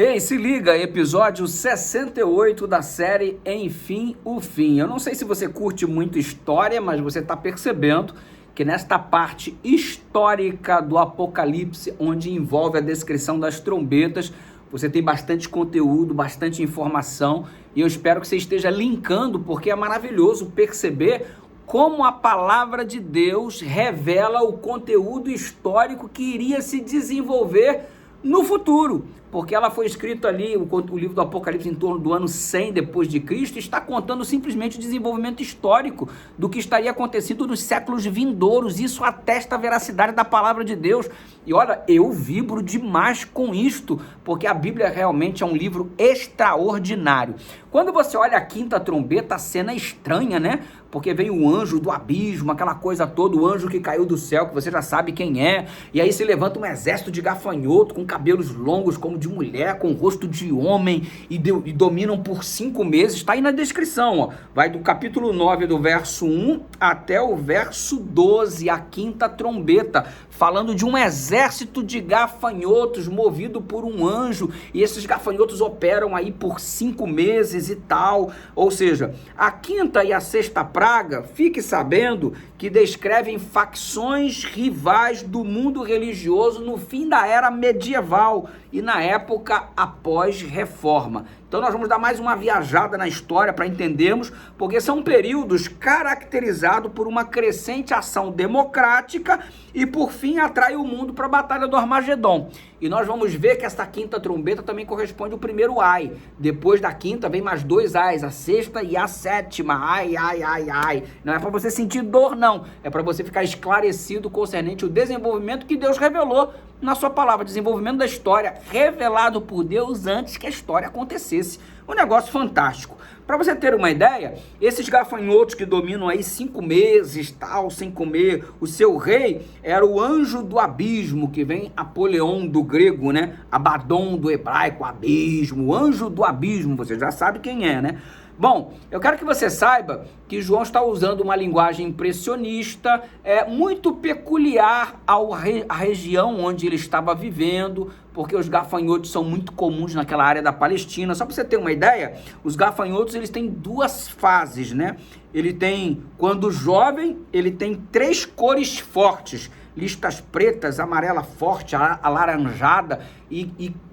Ei, se liga, episódio 68 da série Enfim, o Fim. Eu não sei se você curte muito história, mas você está percebendo que nesta parte histórica do Apocalipse, onde envolve a descrição das trombetas, você tem bastante conteúdo, bastante informação, e eu espero que você esteja linkando, porque é maravilhoso perceber como a palavra de Deus revela o conteúdo histórico que iria se desenvolver no futuro, porque ela foi escrita ali, o livro do Apocalipse, em torno do ano 100 depois de Cristo, está contando simplesmente o desenvolvimento histórico do que estaria acontecendo nos séculos vindouros. Isso atesta a veracidade da palavra de Deus. E olha, eu vibro demais com isto, porque a Bíblia realmente é um livro extraordinário. Quando você olha a quinta trombeta, a cena é estranha, né? Porque vem o anjo do abismo, aquela coisa toda, o anjo que caiu do céu, que você já sabe quem é, e aí se levanta um exército de gafanhoto, com cabelos longos como de mulher, com rosto de homem, e dominam por 5 meses, está aí na descrição, ó. Vai do capítulo 9, do verso 1 até o verso 12, a quinta trombeta, falando de um exército de gafanhotos movido por um anjo, e esses gafanhotos operam aí por 5 meses e tal, ou seja, a quinta e a sexta praga, fique sabendo que descrevem facções rivais do mundo religioso no fim da era medieval e na época após reforma. Então nós vamos dar mais uma viajada na história para entendermos, porque são períodos caracterizados por uma crescente ação democrática e por fim atrai o mundo para a Batalha do Armagedon. E nós vamos ver que essa quinta trombeta também corresponde ao primeiro ai. Depois da quinta vem mais 2 ais, a sexta e a sétima. Ai, ai, ai, ai. Não é para você sentir dor, não. É para você ficar esclarecido concernente o desenvolvimento que Deus revelou na sua palavra. Desenvolvimento da história revelado por Deus antes que a história acontecesse. Um negócio fantástico. Para você ter uma ideia, esses gafanhotos que dominam aí 5 meses, tal, sem comer, o seu rei era o anjo do abismo, que vem Apolion do grego, né? Abaddon do hebraico, abismo, o anjo do abismo, você já sabe quem é, né? Bom, eu quero que você saiba que João está usando uma linguagem impressionista, muito peculiar à região onde ele estava vivendo, porque os gafanhotos são muito comuns naquela área da Palestina. Só para você ter uma ideia, os gafanhotos eles têm 2 fases, né? Ele tem, quando jovem, ele tem 3 cores fortes, listas pretas, amarela forte, alaranjada,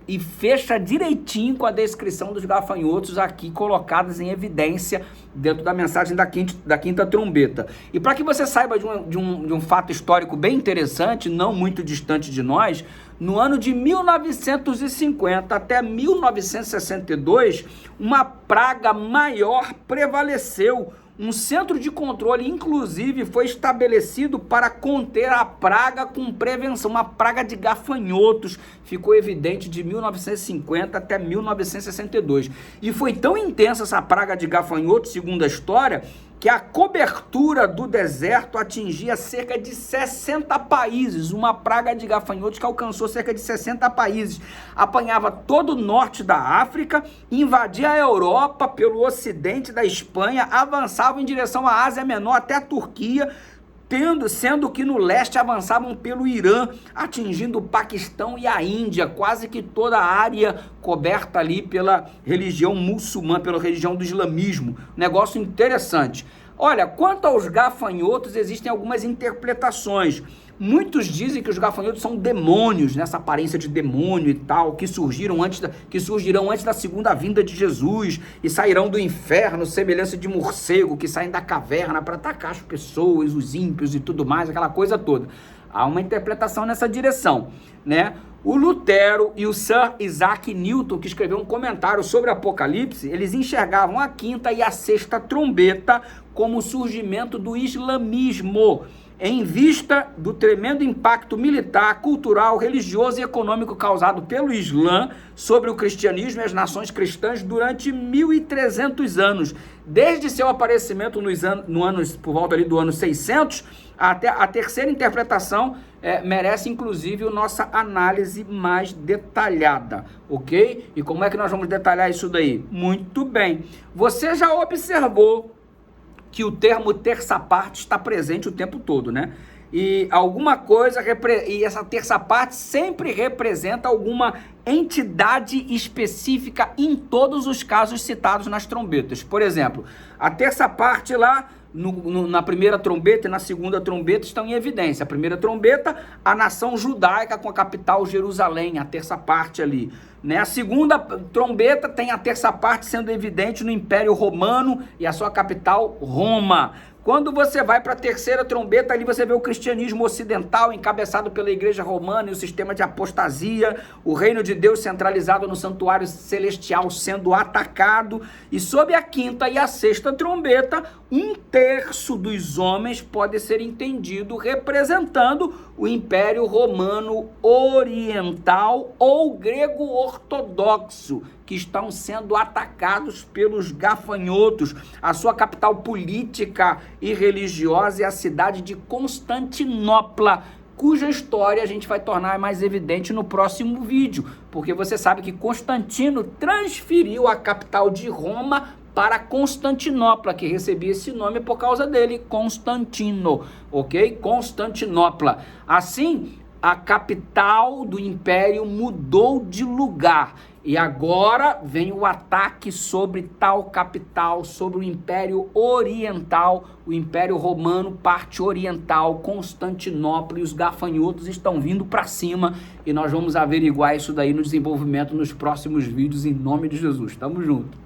e fecha direitinho com a descrição dos gafanhotos aqui colocadas em evidência dentro da mensagem da quinta trombeta. E para que você saiba de um fato histórico bem interessante, não muito distante de nós, no ano de 1950 até 1962, uma praga maior prevaleceu. Um centro de controle, inclusive, foi estabelecido para conter a praga com prevenção. Uma praga de gafanhotos ficou evidente de 1950 até 1962. E foi tão intensa essa praga de gafanhotos, segundo a história, que a cobertura do deserto atingia cerca de 60 países, uma praga de gafanhotos que alcançou cerca de 60 países, apanhava todo o norte da África, invadia a Europa pelo ocidente da Espanha, avançava em direção à Ásia Menor até a Turquia, sendo que no leste avançavam pelo Irã, atingindo o Paquistão e a Índia, quase que toda a área coberta ali pela religião muçulmana, pela religião do islamismo. Negócio interessante. Olha, quanto aos gafanhotos, existem algumas interpretações. Muitos dizem que os gafanhotos são demônios, nessa aparência de demônio e tal, que surgirão antes da segunda vinda de Jesus e sairão do inferno, semelhança de morcego, que saem da caverna para atacar as pessoas, os ímpios e tudo mais, aquela coisa toda. Há uma interpretação nessa direção, né? O Lutero e o Sir Isaac Newton, que escreveu um comentário sobre Apocalipse, eles enxergavam a quinta e a sexta trombeta como o surgimento do islamismo, em vista do tremendo impacto militar, cultural, religioso e econômico causado pelo Islã sobre o cristianismo e as nações cristãs durante 1.300 anos. Desde seu aparecimento por volta ali do ano 600, até a terceira interpretação merece inclusive a nossa análise mais detalhada, ok? E como é que nós vamos detalhar isso daí? Muito bem. Você já observou que o termo terça parte está presente o tempo todo, né? e alguma coisa, e essa terça parte sempre representa alguma entidade específica em todos os casos citados nas trombetas. Por exemplo, a terça parte lá, na primeira trombeta e na segunda trombeta estão em evidência. A primeira trombeta, a nação judaica com a capital Jerusalém, a terça parte ali. Né? A segunda trombeta tem a terça parte sendo evidente no Império Romano e a sua capital Roma. Quando você vai para a terceira trombeta, ali você vê o cristianismo ocidental encabeçado pela igreja romana e o sistema de apostasia, o reino de Deus centralizado no santuário celestial sendo atacado. E sob a quinta e a sexta trombeta, 1/3 dos homens pode ser entendido representando o Império Romano Oriental ou grego ortodoxo, que estão sendo atacados pelos gafanhotos. A sua capital política e religiosa é a cidade de Constantinopla, cuja história a gente vai tornar mais evidente no próximo vídeo, porque você sabe que Constantino transferiu a capital de Roma para Constantinopla, que recebia esse nome por causa dele, Constantino, ok? Constantinopla. Assim, a capital do império mudou de lugar. E agora vem o ataque sobre tal capital, sobre o Império Oriental, o Império Romano, parte oriental, Constantinopla, e os gafanhotos estão vindo para cima, e nós vamos averiguar isso daí no desenvolvimento nos próximos vídeos, em nome de Jesus. Tamo junto.